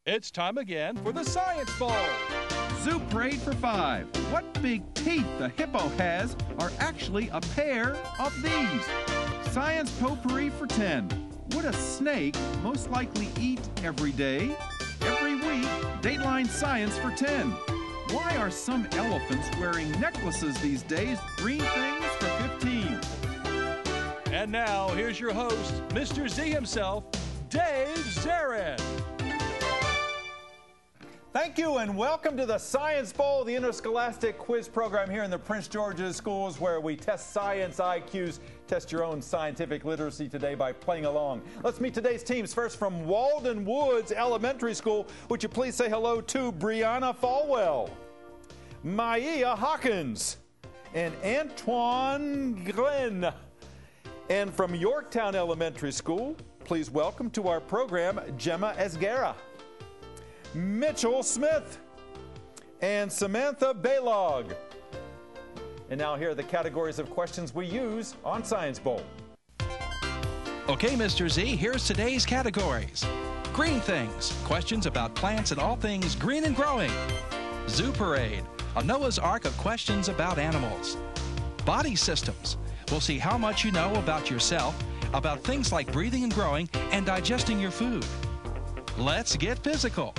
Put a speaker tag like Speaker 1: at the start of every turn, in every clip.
Speaker 1: It's time again for the Science Bowl.
Speaker 2: Zoo Parade for 5. What big teeth the hippo has are actually a pair of these. Science Potpourri for 10. Would a snake most likely eat every day? Every week, Dateline Science for 10. Why are some elephants wearing necklaces these days? Green things for 15.
Speaker 1: And now, here's your host, Mr. Z himself, Dave Zarin.
Speaker 3: Thank you and welcome to the Science Bowl, the interscholastic quiz program here in the Prince George's schools where we test science IQs, test your own scientific literacy today by playing along. Let's meet today's teams. First from Waldon Woods Elementary School, would you please say hello to Brianna Falwell, Maya Hawkins, and Antoine Glenn. And from Yorktown Elementary School, please welcome to our program Gemma Esguerra, Mitchell Smith, and Samantha Baylog. And now here are the categories of questions we use on Science Bowl.
Speaker 4: Okay, Mr. Z, here's today's categories. Green things, questions about plants and all things green and growing. Zoo Parade, a Noah's Ark of questions about animals. Body systems, we'll see how much you know about yourself, about things like breathing and growing and digesting your food. Let's get physical.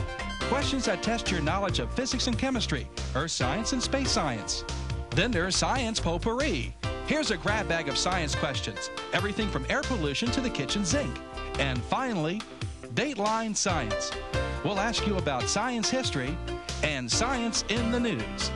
Speaker 4: Questions that test your knowledge of physics and chemistry, earth science and space science. Then there's Science Potpourri. Here's a grab bag of science questions, everything from air pollution to the kitchen sink. And finally, Dateline Science. We'll ask you about science history and science in the news.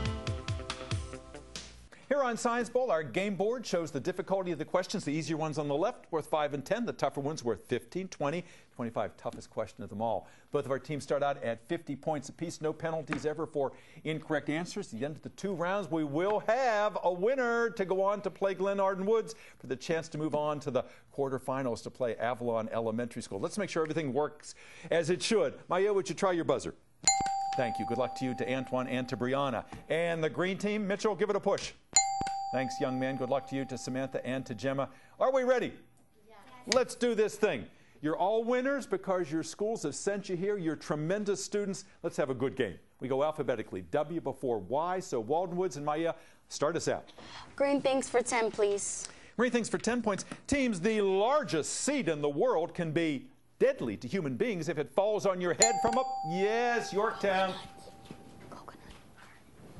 Speaker 3: Here on Science Bowl, our game board shows the difficulty of the questions. The easier ones on the left worth 5 and 10. The tougher ones worth 15, 20, 25. Toughest question of them all. Both of our teams start out at 50 points apiece. No penalties ever for incorrect answers. At the end of the 2 rounds, we will have a winner to go on to play Glen Arden Woods for the chance to move on to the quarterfinals to play Avalon Elementary School. Let's make sure everything works as it should. Maya, would you try your buzzer? Thank you. Good luck to you, to Antoine, and to Brianna. And the green team, Mitchell, give it a push. Thanks, young man. Good luck to you, to Samantha, and to Gemma. Are we ready? Yes. Let's do this thing. You're all winners because your schools have sent you here. You're tremendous students. Let's have a good game. We go alphabetically. W before Y. So Waldon Woods and Maya, start us out.
Speaker 5: Green things for 10, please.
Speaker 3: Green things for 10 points. Teams, the largest seed in the world can be deadly to human beings if it falls on your head from up. Yes, Yorktown.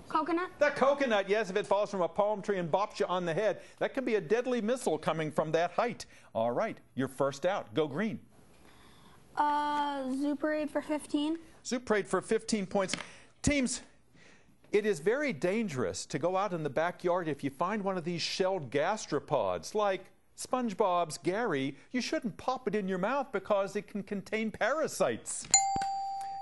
Speaker 5: Coconut?
Speaker 3: The coconut, yes, if it falls from a palm tree and bops you on the head. That can be a deadly missile coming from that height. All right, you're first out. Go green.
Speaker 5: Zoo Parade for 15.
Speaker 3: Zoo Parade for 15 points. Teams, it is very dangerous to go out in the backyard if you find one of these shelled gastropods, like SpongeBob's Gary. You shouldn't pop it in your mouth because it can contain parasites.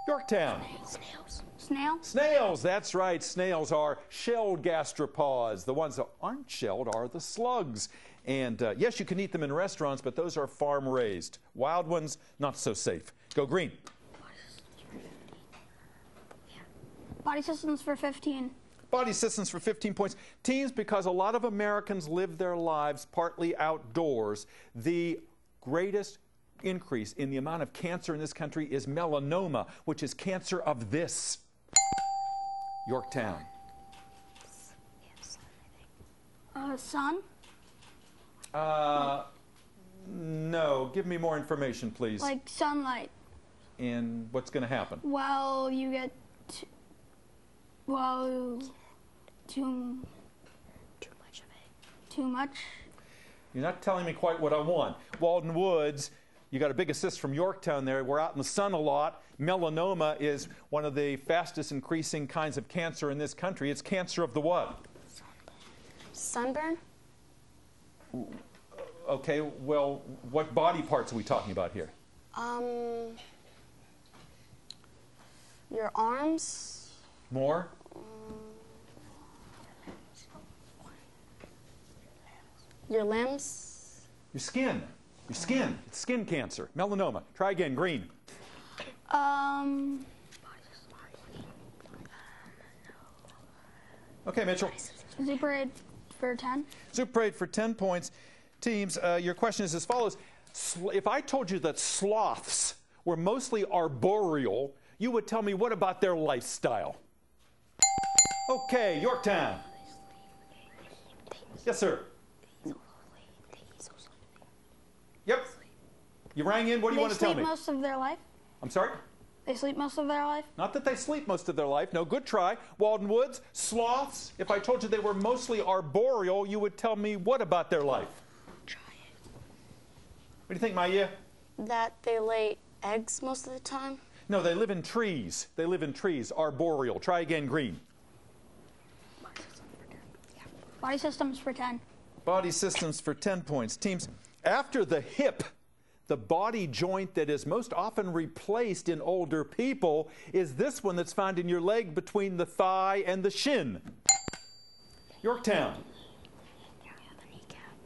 Speaker 3: Yorktown.
Speaker 5: Snails. Snail?
Speaker 3: Snails, that's right. Snails are shelled gastropods. The ones that aren't shelled are the slugs. And yes, you can eat them in restaurants, but those are farm raised. Wild ones, not so safe. Go green.
Speaker 5: Body systems for 15.
Speaker 3: Body systems for 15 points. Teams, because a lot of Americans live their lives partly outdoors, the greatest increase in the amount of cancer in this country is melanoma, which is cancer of this. Yorktown.
Speaker 5: Sun?
Speaker 3: No. Give me more information, please.
Speaker 5: Like sunlight.
Speaker 3: And what's going to happen?
Speaker 5: Well, you get too much of it. Too much?
Speaker 3: You're not telling me quite what I want. Waldon Woods, you got a big assist from Yorktown there. We're out in the sun a lot. Melanoma is one of the fastest increasing kinds of cancer in this country. It's cancer of the what?
Speaker 5: Sunburn?
Speaker 3: Okay, well, what body parts are we talking about here?
Speaker 5: Your arms.
Speaker 3: More?
Speaker 5: Your limbs.
Speaker 3: Your skin. Your skin. It's skin cancer. Melanoma. Try again. Green. Okay, Mitchell.
Speaker 5: Zoo Parade for 10.
Speaker 3: Zoo Parade for 10 points. Teams, your question is as follows. If I told you that sloths were mostly arboreal, you would tell me what about their lifestyle? Okay, Yorktown. Yes, sir. Yep. You rang in. What do you want to tell me?
Speaker 5: They sleep most of their life?
Speaker 3: I'm sorry?
Speaker 5: They sleep most of their life?
Speaker 3: Not that they sleep most of their life. No, good try. Waldon Woods, sloths. If I told you they were mostly arboreal, you would tell me what about their life?
Speaker 5: Try it.
Speaker 3: What do you think, Maya?
Speaker 5: That they lay eggs most of the time?
Speaker 3: No, they live in trees. They live in trees. Arboreal. Try again, Green.
Speaker 5: Body systems for 10.
Speaker 3: Body systems for 10 points. Teams, after the hip, the body joint that is most often replaced in older people is this one that's found in your leg between the thigh and the shin. Yorktown.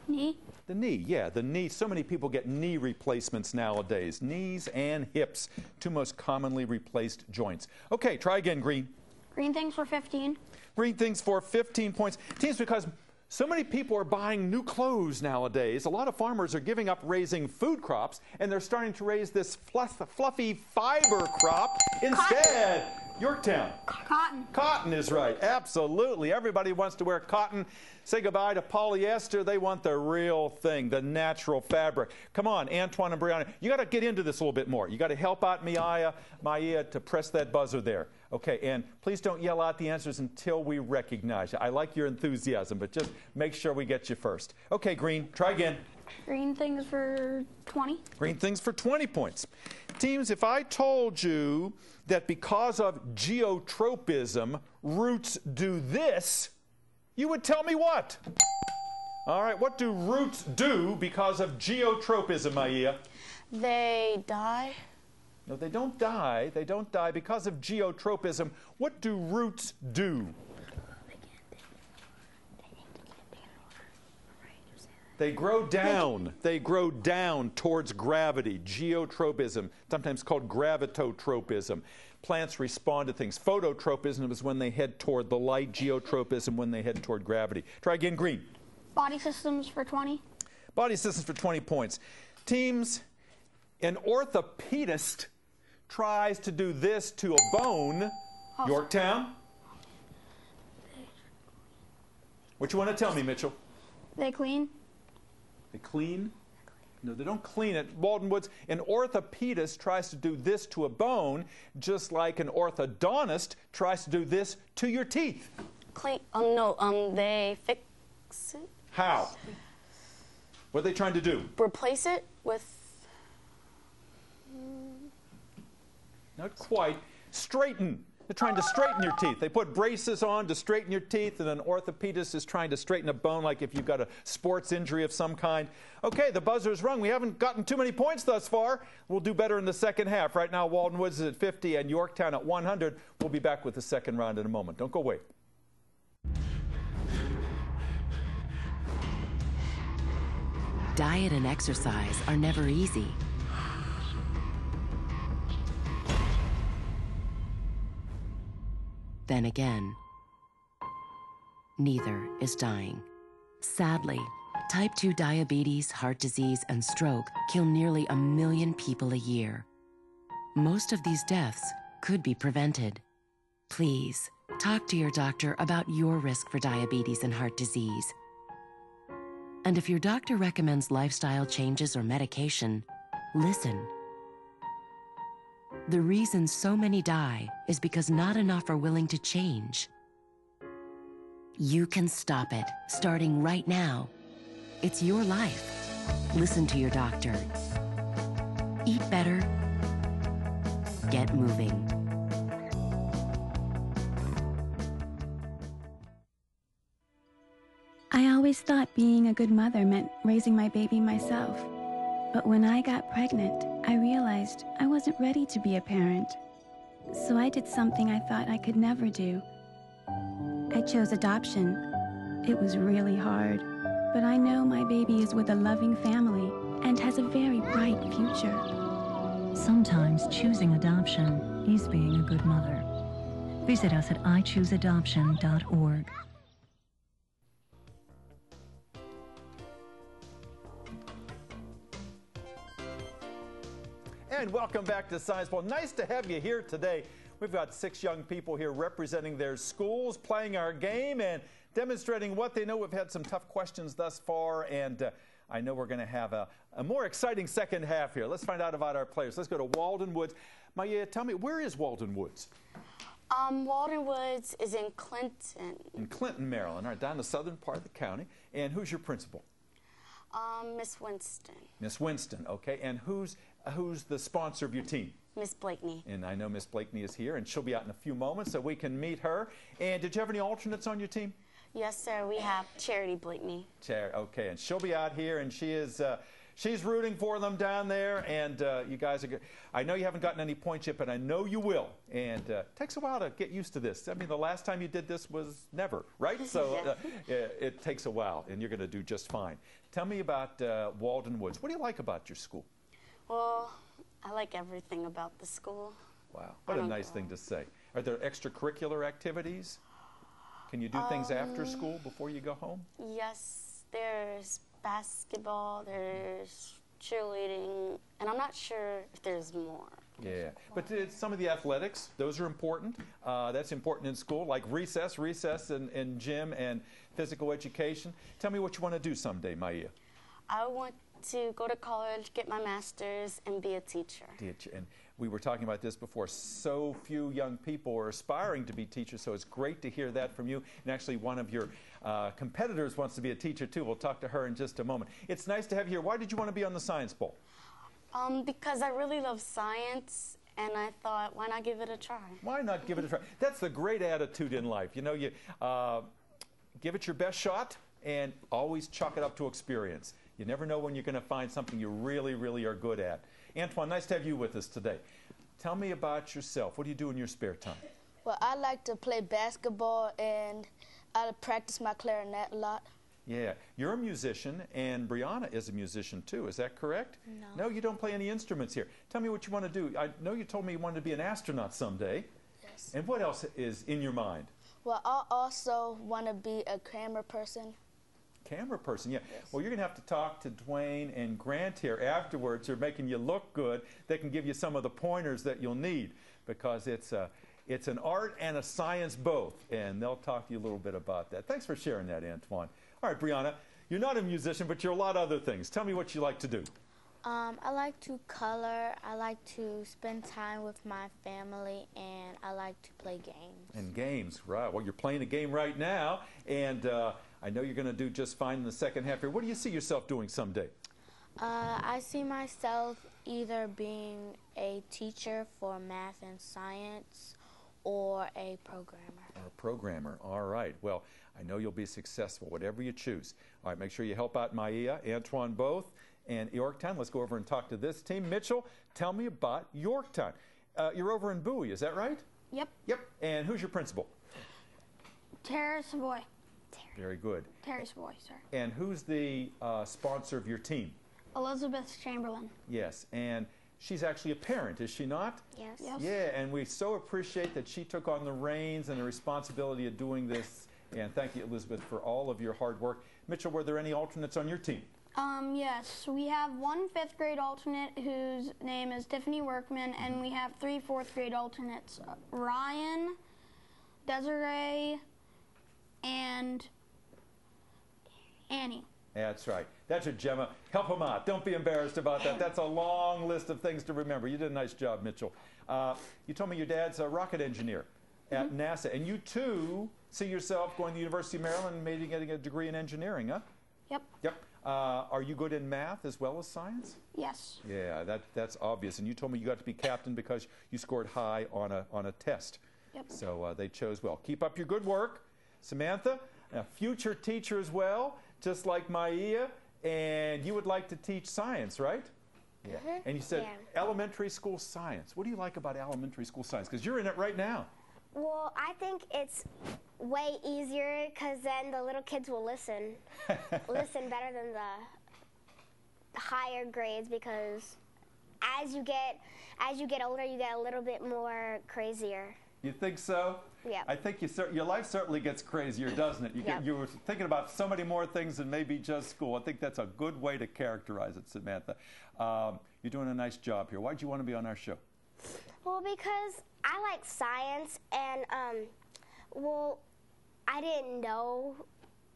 Speaker 5: Knee?
Speaker 3: The knee, yeah, the knee. So many people get knee replacements nowadays. Knees and hips, two most commonly replaced joints. Okay, try again, Green.
Speaker 5: Green things for 15.
Speaker 3: Green things for 15 points. Teams, because so many people are buying new clothes nowadays, a lot of farmers are giving up raising food crops, and they're starting to raise this fluffy fiber crop instead.
Speaker 5: Cotton.
Speaker 3: Yorktown.
Speaker 5: Cotton.
Speaker 3: Cotton is right. Absolutely. Everybody wants to wear cotton. Say goodbye to polyester. They want the real thing, the natural fabric. Come on, Antoine and Brianna. You got to get into this a little bit more. You got to help out Maya to press that buzzer there. Okay, and please don't yell out the answers until we recognize you. I like your enthusiasm, but just make sure we get you first. Okay, Green, try again.
Speaker 5: Green things for 20.
Speaker 3: Green things for 20 points. Teams, if I told you that because of geotropism, roots do this, you would tell me what? All right, what do roots do because of geotropism, Maya?
Speaker 5: They die.
Speaker 3: No, they don't die. They don't die because of geotropism. What do roots do? They grow down. They grow down towards gravity. Geotropism, sometimes called gravitotropism. Plants respond to things. Phototropism is when they head toward the light. Geotropism when they head toward gravity. Try again, Green.
Speaker 5: Body systems for 20.
Speaker 3: Body systems for 20 points. Teams, an orthopedist tries to do this to a bone. Yorktown? What you want to tell me, Mitchell?
Speaker 5: They clean.
Speaker 3: They clean? No, they don't clean it. Waldon Woods, an orthopedist tries to do this to a bone, just like an orthodontist tries to do this to your teeth.
Speaker 5: Clean. They fix it.
Speaker 3: How? What are they trying to do?
Speaker 5: Replace it with.
Speaker 3: Not quite. Straighten. They're trying to straighten your teeth. They put braces on to straighten your teeth, and an orthopedist is trying to straighten a bone like if you've got a sports injury of some kind. Okay, the buzzer's rung. We haven't gotten too many points thus far. We'll do better in the second half. Right now, Waldon Woods is at 50 and Yorktown at 100. We'll be back with the second round in a moment. Don't go away.
Speaker 6: Diet and exercise are never easy. Then again, neither is dying. Sadly, type 2 diabetes, heart disease, and stroke kill nearly 1 million people a year. Most of these deaths could be prevented. Please, talk to your doctor about your risk for diabetes and heart disease. And if your doctor recommends lifestyle changes or medication, listen. The reason so many die is because not enough are willing to change. You can stop it, starting right now. It's your life. Listen to your doctor. Eat better. Get moving.
Speaker 7: I always thought being a good mother meant raising my baby myself. But when I got pregnant, I realized I wasn't ready to be a parent. So I did something I thought I could never do. I chose adoption. It was really hard, but I know my baby is with a loving family and has a very bright future.
Speaker 8: Sometimes choosing adoption is being a good mother. Visit us at ichooseadoption.org.
Speaker 3: And welcome back to Science Bowl. Nice to have you here today. We've got 6 young people here representing their schools, playing our game and demonstrating what they know. We've had some tough questions thus far, and I know we're going to have a more exciting second half here. Let's find out about our players. Let's go to Waldon Woods. Maya, tell me, where is Waldon Woods?
Speaker 5: Waldon Woods is in Clinton.
Speaker 3: In Clinton, Maryland, all right, down the southern part of the county. And who's your principal?
Speaker 5: Miss Winston.
Speaker 3: Miss Winston, okay. And who's the sponsor of your team?
Speaker 5: Miss Blakeney.
Speaker 3: And I know Miss Blakeney is here, and she'll be out in a few moments so we can meet her. And did you have any alternates on your team?
Speaker 5: Yes, sir. We have Charity Blakeney.
Speaker 3: Okay, and she'll be out here, and she is she's rooting for them down there. And you guys are good. I know you haven't gotten any points yet, but I know you will. And it takes a while to get used to this. I mean, the last time you did this was never, right? So it takes a while, and you're going to do just fine. Tell me about Waldon Woods. What do you like about your school?
Speaker 5: Well, I like everything about the school.
Speaker 3: Wow, what a nice thing to say. Are there extracurricular activities? Can you do things after school before you go home?
Speaker 5: Yes, there's basketball, there's cheerleading, and I'm not sure if there's more.
Speaker 3: Yeah, but some of the athletics, those are important. That's important in school, like recess and gym and physical education. Tell me what you want to do someday, Maya.
Speaker 5: I want to go to college, get my master's, and be a teacher.
Speaker 3: And we were talking about this before. So few young people are aspiring to be teachers, so it's great to hear that from you. And actually, one of your competitors wants to be a teacher, too. We'll talk to her in just a moment. It's nice to have you here. Why did you want to be on the Science Bowl?
Speaker 5: Because I really love science, and I thought, why not give it a try?
Speaker 3: Why not give it a try? That's the great attitude in life. You know, you give it your best shot and always chalk it up to experience. You never know when you're going to find something you really, really are good at. Antoine, nice to have you with us today. Tell me about yourself. What do you do in your spare time?
Speaker 9: Well, I like to play basketball, and I practice my clarinet a lot.
Speaker 3: Yeah. You're a musician, and Brianna is a musician, too. Is that correct?
Speaker 9: No.
Speaker 3: No, you don't play any instruments here. Tell me what you want to do. I know you told me you wanted to be an astronaut someday.
Speaker 9: Yes.
Speaker 3: And what else is in your mind?
Speaker 9: Well, I also want to be a camera person.
Speaker 3: Camera person, yeah.
Speaker 9: Yes.
Speaker 3: Well, you're going to have to talk to Dwayne and Grant here afterwards. They're making you look good. They can give you some of the pointers that you'll need, because it's an art and a science both, and they'll talk to you a little bit about that. Thanks for sharing that, Antoine. All right, Brianna, you're not a musician, but you're a lot of other things. Tell me what you like to do.
Speaker 10: I like to color, I like to spend time with my family, and I like to play games.
Speaker 3: And games, right. Well, you're playing a game right now, and I know you're going to do just fine in the second half here. What do you see yourself doing someday?
Speaker 10: I see myself either being a teacher for math and science or a programmer.
Speaker 3: Or a programmer. All right. Well, I know you'll be successful, whatever you choose. All right, make sure you help out Maya, Antoine both, and Yorktown. Let's go over and talk to this team. Mitchell, tell me about Yorktown. You're over in Bowie, is that right?
Speaker 5: Yep.
Speaker 3: Yep. And who's your principal?
Speaker 5: Terry Savoy.
Speaker 3: Very good.
Speaker 5: Terry Savoy, sir.
Speaker 3: And who's the sponsor of your team?
Speaker 5: Elizabeth Chamberlain.
Speaker 3: Yes, and she's actually a parent, is she not?
Speaker 10: Yes.
Speaker 5: Yes.
Speaker 3: Yeah, and we so appreciate that she took on the reins and the responsibility of doing this. And thank you, Elizabeth, for all of your hard work. Mitchell, were there any alternates on your team?
Speaker 5: Yes, we have one 5th grade alternate whose name is Tiffany Workman, and we have 3 4th grade alternates, Ryan, Desiree, and Annie.
Speaker 3: That's right. That's your Gemma. Help them out. Don't be embarrassed about that. That's a long list of things to remember. You did a nice job, Mitchell. You told me your dad's a rocket engineer at NASA, and you too see yourself going to the University of Maryland and maybe getting a degree in engineering, huh?
Speaker 5: Yep.
Speaker 3: Yep. Are you good in math as well as science?
Speaker 5: Yes.
Speaker 3: Yeah, that's obvious. And you told me you got to be captain because you scored high on a test.
Speaker 5: Yep.
Speaker 3: So they chose well. Keep up your good work. Samantha, a future teacher as well, just like Maya, and you would like to teach science, right? Yeah. And you said elementary school science. What do you like about elementary school science? Because you're in it right now.
Speaker 11: Well, I think it's way easier because then the little kids will listen better than the higher grades, because as you get older, you get a little bit more crazier.
Speaker 3: You think so?
Speaker 11: Yeah.
Speaker 3: I think your life certainly gets crazier, doesn't it? You were thinking about so many more things than maybe just school. I think that's a good way to characterize it, Samantha. You're doing a nice job here. Why did you want to be on our show?
Speaker 11: Well, because I like science, and well, I didn't know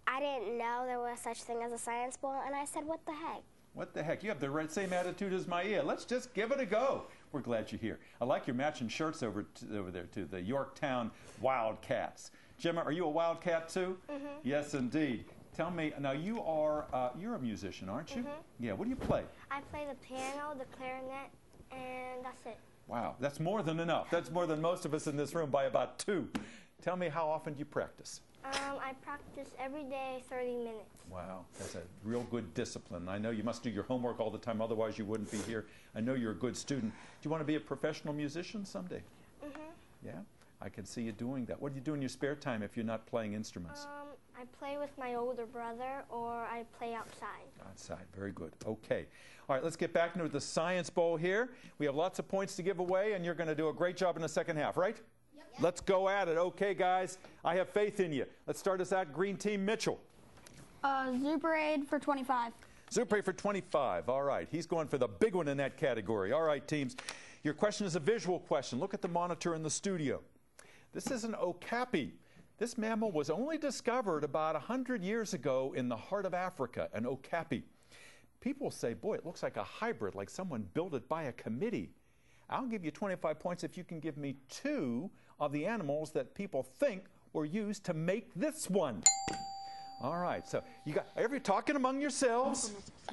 Speaker 11: there was such thing as a science ball, and I said, what the heck?
Speaker 3: What the heck? You have the same attitude as Maya. Let's just give it a go. We're glad you're here. I like your matching shirts over there, too, the Yorktown Wildcats. Gemma, are you a Wildcat, too? Mm-hmm. Yes, indeed. Tell me, now you're a musician, aren't you? Mm-hmm. Yeah, what do you play?
Speaker 11: I play the piano, the clarinet, and that's it.
Speaker 3: Wow, that's more than enough. That's more than most of us in this room by about 2. Tell me, how often do you practice?
Speaker 11: I practice every day, 30 minutes.
Speaker 3: Wow, that's a real good discipline. I know you must do your homework all the time, otherwise you wouldn't be here. I know you're a good student. Do you want to be a professional musician someday? Mm-hmm. Yeah, I can see you doing that. What do you do in your spare time if you're not playing instruments?
Speaker 11: I play with my older brother, or I play outside.
Speaker 3: Outside, very good. Okay. All right, let's get back into the Science Bowl here. We have lots of points to give away, and you're going to do a great job in the second half, right? Yep. Let's go at it. Okay, guys, I have faith in you. Let's start us out. Green team, Mitchell.
Speaker 5: Zoo Parade for 25.
Speaker 3: Zoo Parade for 25. All right. He's going for the big one in that category. All right, teams. Your question is a visual question. Look at the monitor in the studio. This is an okapi. This mammal was only discovered about 100 years ago in the heart of Africa, an okapi. People say, boy, it looks like a hybrid, like someone built it by a committee. I'll give you 25 points if you can give me 2 of the animals that people think were used to make this one. All right, so you're talking among yourselves.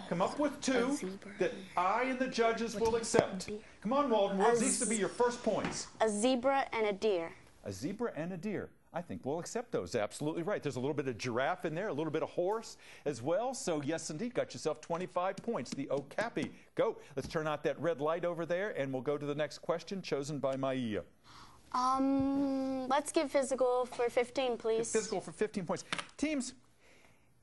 Speaker 3: Come up with 2 that I and the judges will accept. Come on, Waldon. What needs to be your first points?
Speaker 10: A zebra and a deer.
Speaker 3: A zebra and a deer. I think we'll accept those. Absolutely right. There's a little bit of giraffe in there, a little bit of horse as well. So yes, indeed, got yourself 25 points. The okapi. Go. Let's turn out that red light over there, and we'll go to the next question chosen by Maia.
Speaker 10: Let's give physical for 15, please.
Speaker 3: Physical for 15 points. Teams,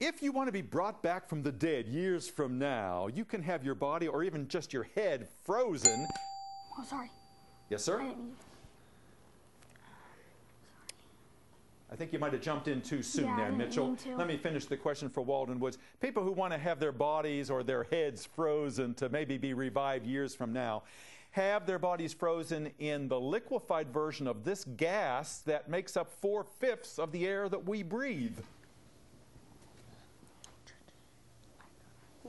Speaker 3: if you want to be brought back from the dead years from now, you can have your body or even just your head frozen.
Speaker 5: Oh, sorry.
Speaker 3: Yes, sir? I think you might have jumped in too soon there, Mitchell. Let me finish the question for Waldon Woods. People who want to have their bodies or their heads frozen to maybe be revived years from now, have their bodies frozen in the liquefied version of this gas that makes up 4/5 of the air that we breathe.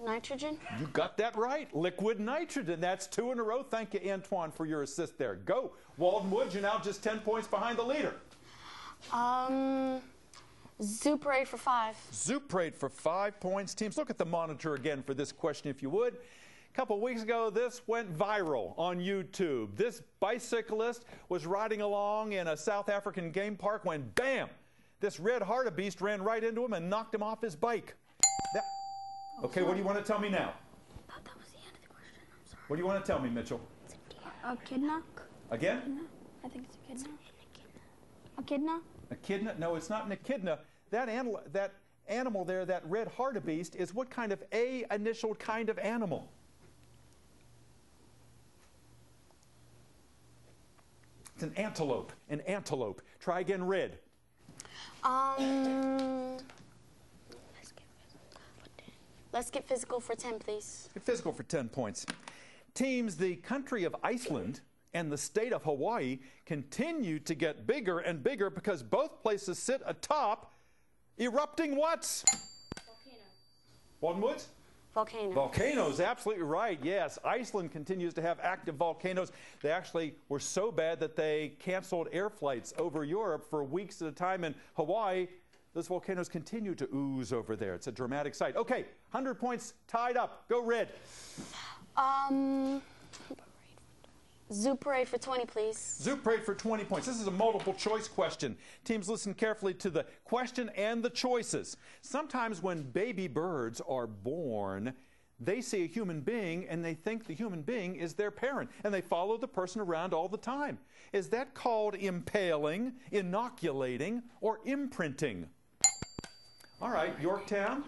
Speaker 10: Nitrogen?
Speaker 3: You got that right. Liquid nitrogen. That's 2 in a row. Thank you, Antoine, for your assist there. Go. Waldon Woods, you're now just 10 points behind the leader.
Speaker 10: Zoo Parade for 5.
Speaker 3: Zoo Parade for 5 points. Teams, look at the monitor again for this question, if you would. A couple of weeks ago, this went viral on YouTube. This bicyclist was riding along in a South African game park when, bam, this red hartebeest ran right into him and knocked him off his bike. Okay, what do you want to tell me now?
Speaker 5: I thought that was the end of the question. I'm sorry.
Speaker 3: What do you want to tell me, Mitchell?
Speaker 5: It's a echidna.
Speaker 3: Again?
Speaker 5: Echidna? I think it's echidna. Echidna?
Speaker 3: Echidna? No, it's not an echidna. That animal there, that red hartebeest, is what kind of initial kind of animal? It's an antelope. An antelope. Try again, red.
Speaker 10: Let's get physical for 10, please.
Speaker 3: Get physical for 10 points. Teams, the country of Iceland and the state of Hawaii continue to get bigger and bigger because both places sit atop erupting what?
Speaker 10: Volcanoes.
Speaker 3: Waldon Woods?
Speaker 10: Volcanoes.
Speaker 3: Volcanoes, absolutely right. Yes, Iceland continues to have active volcanoes. They actually were so bad that they canceled air flights over Europe for weeks at a time. In Hawaii, those volcanoes continue to ooze over there. It's a dramatic sight. Okay, 100 points tied up. Go red.
Speaker 10: Zoo Parade for 20, please.
Speaker 3: Zoo Parade for 20 points. This is a multiple choice question. Teams, listen carefully to the question and the choices. Sometimes when baby birds are born, they see a human being and they think the human being is their parent, and they follow the person around all the time. Is that called impaling, inoculating, or imprinting? All right, Yorktown?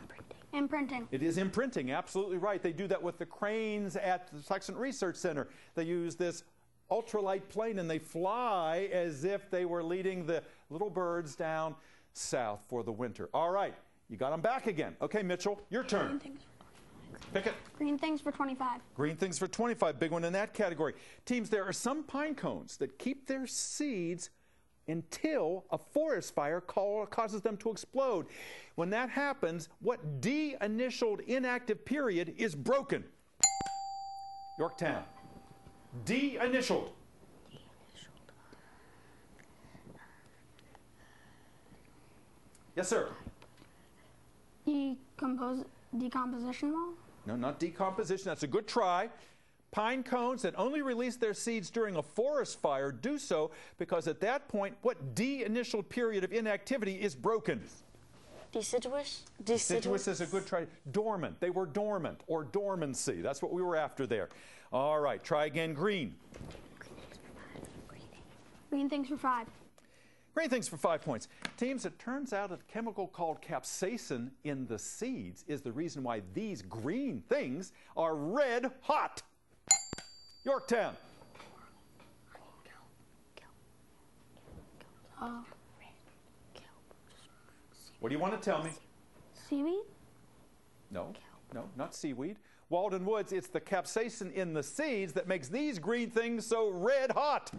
Speaker 5: Imprinting.
Speaker 3: It is imprinting, absolutely right. They do that with the cranes at the Saxon Research Center. They use this ultralight plane, and they fly as if they were leading the little birds down south for the winter. All right, you got them back again. Okay, Mitchell, your turn. Pick it.
Speaker 5: Green things for 25.
Speaker 3: Green things for 25, big one in that category. Teams, there are some pine cones that keep their seeds until a forest fire causes them to explode. When that happens, what D-initialed inactive period is broken? Yorktown. D-initialed. Yes, sir.
Speaker 5: Decomposition wall?
Speaker 3: No, not decomposition. That's a good try. Pine cones that only release their seeds during a forest fire do so because at that point, what D-initial period of inactivity is broken?
Speaker 12: Deciduous?
Speaker 3: Deciduous is a good try. Dormant. They were dormant or dormancy. That's what we were after there. All right, try again. Green.
Speaker 5: Green things for 5.
Speaker 3: Green things for 5 points. Teams, it turns out a chemical called capsaicin in the seeds is the reason why these green things are red hot. Yorktown. What do you want to tell me?
Speaker 5: Seaweed?
Speaker 3: No, not seaweed. Waldon Woods, it's the capsaicin in the seeds that makes these green things so red hot.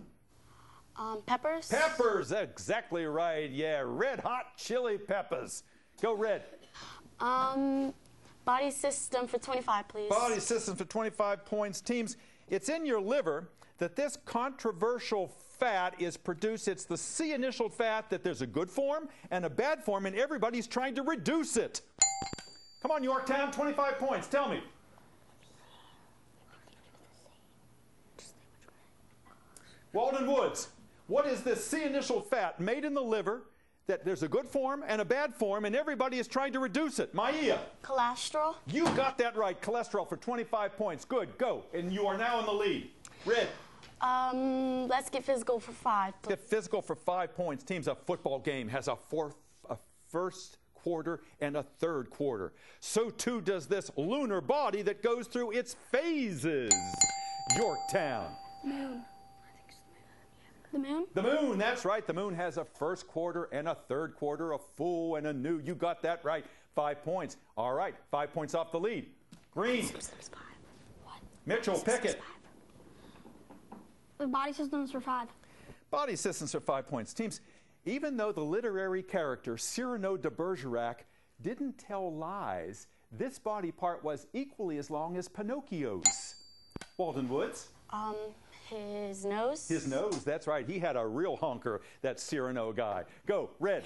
Speaker 12: Peppers?
Speaker 3: Peppers, exactly right. Yeah, red hot chili peppers. Go red.
Speaker 12: Body system for 25, please.
Speaker 3: Body system for 25 points. Teams, it's in your liver that this controversial fat is produced. It's the C-initial fat that there's a good form and a bad form, and everybody's trying to reduce it. Come on, Yorktown, 25 points. Tell me. Waldon Woods, what is this C-initial fat made in the liver that there's a good form and a bad form, and everybody is trying to reduce it? Maia.
Speaker 12: Cholesterol.
Speaker 3: You got that right. Cholesterol for 25 points. Good, go. And you are now in the lead. Red.
Speaker 12: Let's get physical for 5.
Speaker 3: Get physical for 5 points. Teams, a football game has a first quarter and a third quarter. So too does this lunar body that goes through its phases. Yorktown.
Speaker 5: Moon. The moon?
Speaker 3: The moon, that's right. The moon has a first quarter and a third quarter, a full and a new. You got that right. 5 points. All right, 5 points off the lead. Green. Mitchell, pick it.
Speaker 5: The body systems for 5.
Speaker 3: Body systems for 5 points. Teams, even though the literary character Cyrano de Bergerac didn't tell lies, this body part was equally as long as Pinocchio's. Waldon Woods.
Speaker 12: His nose.
Speaker 3: His nose, that's right. He had a real honker, that Cyrano guy. Go, red.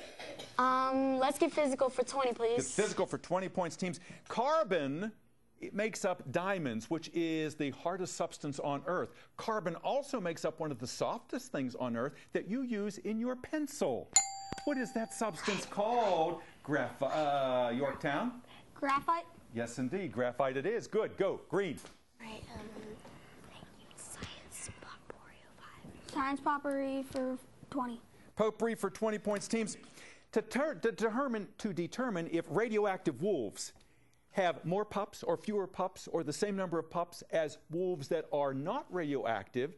Speaker 12: Let's get physical for 20, please.
Speaker 3: Get physical for 20 points, teams. Carbon, it makes up diamonds, which is the hardest substance on Earth. Carbon also makes up one of the softest things on Earth that you use in your pencil. What is that substance called? Yorktown?
Speaker 5: Graphite?
Speaker 3: Yes, indeed. Graphite it is. Good. Go. Green.
Speaker 11: Right,
Speaker 5: Science potpourri for 20.
Speaker 3: Potpourri for 20 points, teams. To determine if radioactive wolves have more pups or fewer pups or the same number of pups as wolves that are not radioactive,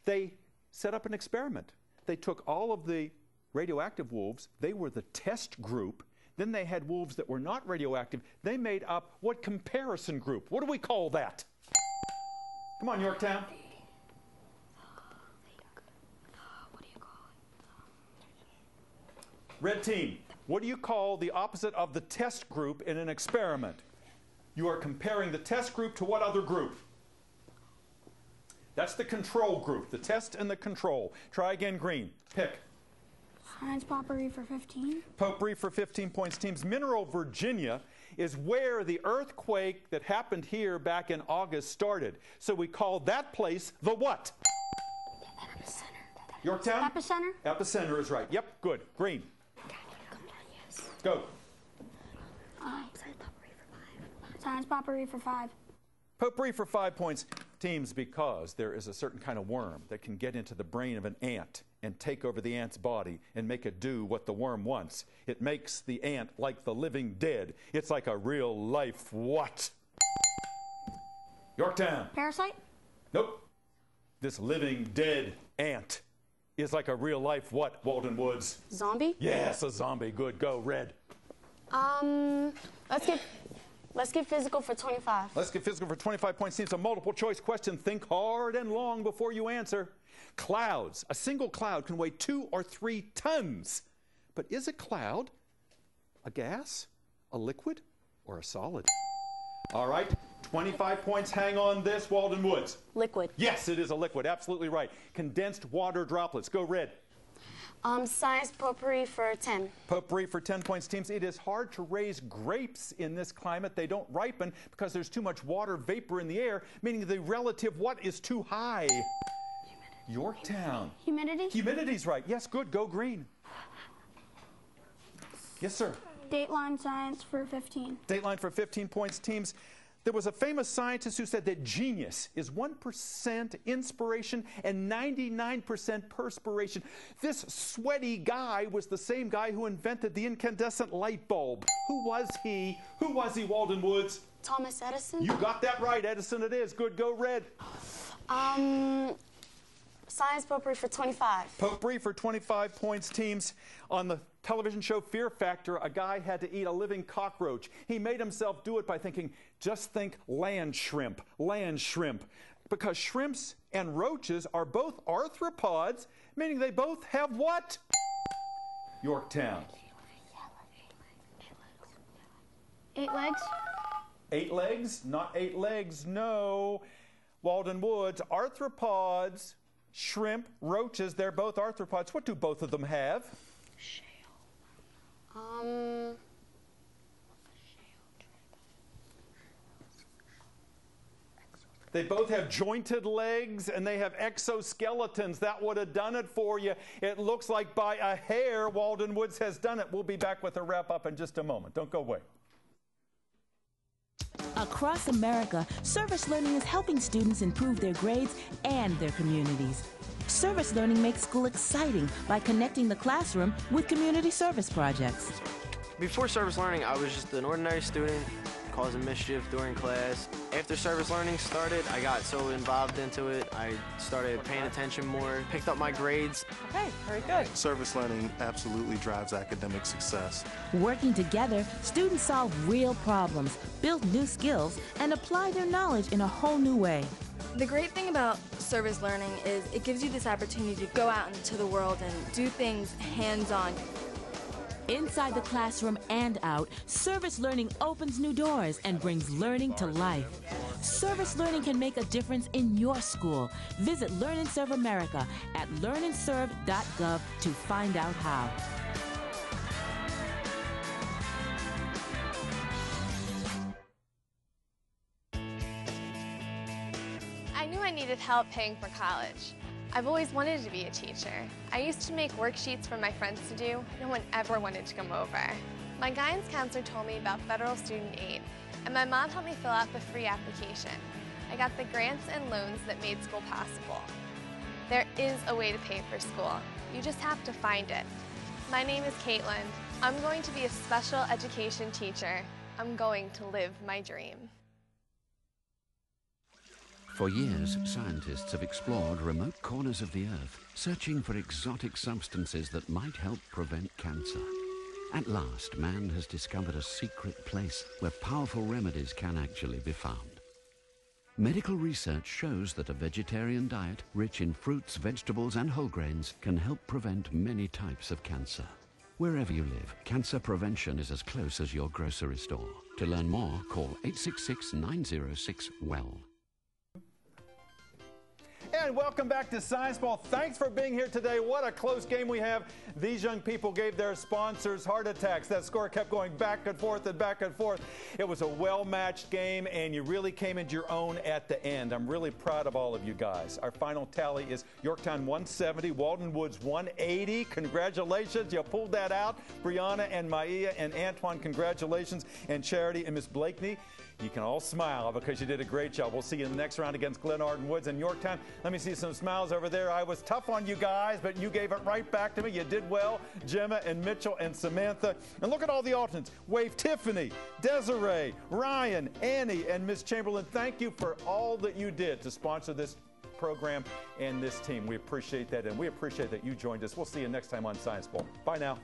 Speaker 3: they set up an experiment. They took all of the radioactive wolves, they were the test group, then they had wolves that were not radioactive. They made up what comparison group? What do we call that? Come on, Yorktown. Red team, what do you call the opposite of the test group in an experiment? You are comparing the test group to what other group? That's the control group, the test and the control. Try again, green. Pick.
Speaker 5: Science potpourri for 15.
Speaker 3: Potpourri for 15 points. Teams, Mineral, Virginia is where the earthquake that happened here back in August started. So we call that place the what?
Speaker 5: Epicenter.
Speaker 3: Yorktown?
Speaker 5: Epicenter?
Speaker 3: Epicenter is right. Yep, good. Green. Go.
Speaker 5: Science potpourri for 5.
Speaker 3: Potpourri for 5 points. Teams, because there is a certain kind of worm that can get into the brain of an ant and take over the ant's body and make it do what the worm wants. It makes the ant like the living dead. It's like a real life what? Yorktown.
Speaker 5: Parasite?
Speaker 3: Nope. This living dead ant is like a real life what, Waldon Woods?
Speaker 12: Zombie?
Speaker 3: Yes, a zombie. Good. Go, red.
Speaker 12: Let's get physical for 25.
Speaker 3: Let's get physical for 25 points. It's a multiple choice question. Think hard and long before you answer. Clouds. A single cloud can weigh 2 or 3 tons. But is a cloud a gas, a liquid, or a solid? All right. 25 points. Hang on this, Waldon Woods.
Speaker 12: Liquid.
Speaker 3: Yes, it is a liquid. Absolutely right. Condensed water droplets. Go, red.
Speaker 12: Science potpourri for 10.
Speaker 3: Potpourri for 10 points, teams. It is hard to raise grapes in this climate. They don't ripen because there's too much water vapor in the air, meaning the relative what is too high? Humidity. Yorktown.
Speaker 5: Humidity?
Speaker 3: Humidity's right. Yes, good. Go green. Yes, sir.
Speaker 5: Dateline science for 15.
Speaker 3: Dateline for 15 points, teams. There was a famous scientist who said that genius is 1% inspiration and 99% perspiration. This sweaty guy was the same guy who invented the incandescent light bulb. Who was he? Who was he, Waldon Woods?
Speaker 12: Thomas Edison?
Speaker 3: You got that right. Edison it is. Good. Go, red.
Speaker 12: Science potpourri for 25.
Speaker 3: Potpourri for 25 points, teams. On the television show Fear Factor, a guy had to eat a living cockroach. He made himself do it by thinking, just think land shrimp, because shrimps and roaches are both arthropods, meaning they both have what? Yorktown.
Speaker 5: 8 legs.
Speaker 3: 8 legs? Not 8 legs, no. Waldon Woods, arthropods, shrimp, roaches, they're both arthropods. What do both of them have?
Speaker 12: Shale.
Speaker 3: They both have jointed legs and they have exoskeletons. That would have done it for you. It looks like by a hair Waldon Woods has done it. We'll be back with a wrap up in just a moment. Don't go away.
Speaker 13: Across America, service learning is helping students improve their grades and their communities. Service learning makes school exciting by connecting the classroom with community service projects.
Speaker 14: Before service learning, I was just an ordinary student causing mischief during class. After service learning started, I got so involved into it, I started paying attention more, picked up my grades.
Speaker 15: Okay, very good.
Speaker 16: Service learning absolutely drives academic success.
Speaker 13: Working together, students solve real problems, build new skills, and apply their knowledge in a whole new way.
Speaker 17: The great thing about service learning is it gives you this opportunity to go out into the world and do things hands-on.
Speaker 13: Inside the classroom and out, service learning opens new doors and brings learning to life. Service learning can make a difference in your school. Visit Learn and Serve America at learnandserve.gov to find out how.
Speaker 18: I knew I needed help paying for college. I've always wanted to be a teacher. I used to make worksheets for my friends to do. No one ever wanted to come over. My guidance counselor told me about federal student aid, and my mom helped me fill out the free application. I got the grants and loans that made school possible. There is a way to pay for school. You just have to find it. My name is Caitlin. I'm going to be a special education teacher. I'm going to live my dream.
Speaker 19: For years, scientists have explored remote corners of the Earth, searching for exotic substances that might help prevent cancer. At last, man has discovered a secret place where powerful remedies can actually be found. Medical research shows that a vegetarian diet, rich in fruits, vegetables, and whole grains, can help prevent many types of cancer. Wherever you live, cancer prevention is as close as your grocery store. To learn more, call 866-906-WELL.
Speaker 3: And welcome back to Science Ball. Thanks for being here today. What a close game we have. These young people gave their sponsors heart attacks. That score kept going back and forth and back and forth. It was a well-matched game, and you really came into your own at the end. I'm really proud of all of you guys. Our final tally is Yorktown 170, Waldon Woods 180. Congratulations. You pulled that out. Brianna and Maia and Antoine, congratulations. And Charity and Miss Blakeney, you can all smile because you did a great job. We'll see you in the next round against Glen Arden Woods and Yorktown. Let me see some smiles over there. I was tough on you guys, but you gave it right back to me. You did well. Gemma and Mitchell and Samantha. And look at all the alternates. Wave Tiffany, Desiree, Ryan, Annie, and Miss Chamberlain. Thank you for all that you did to sponsor this program and this team. We appreciate that, and we appreciate that you joined us. We'll see you next time on Science Bowl. Bye now.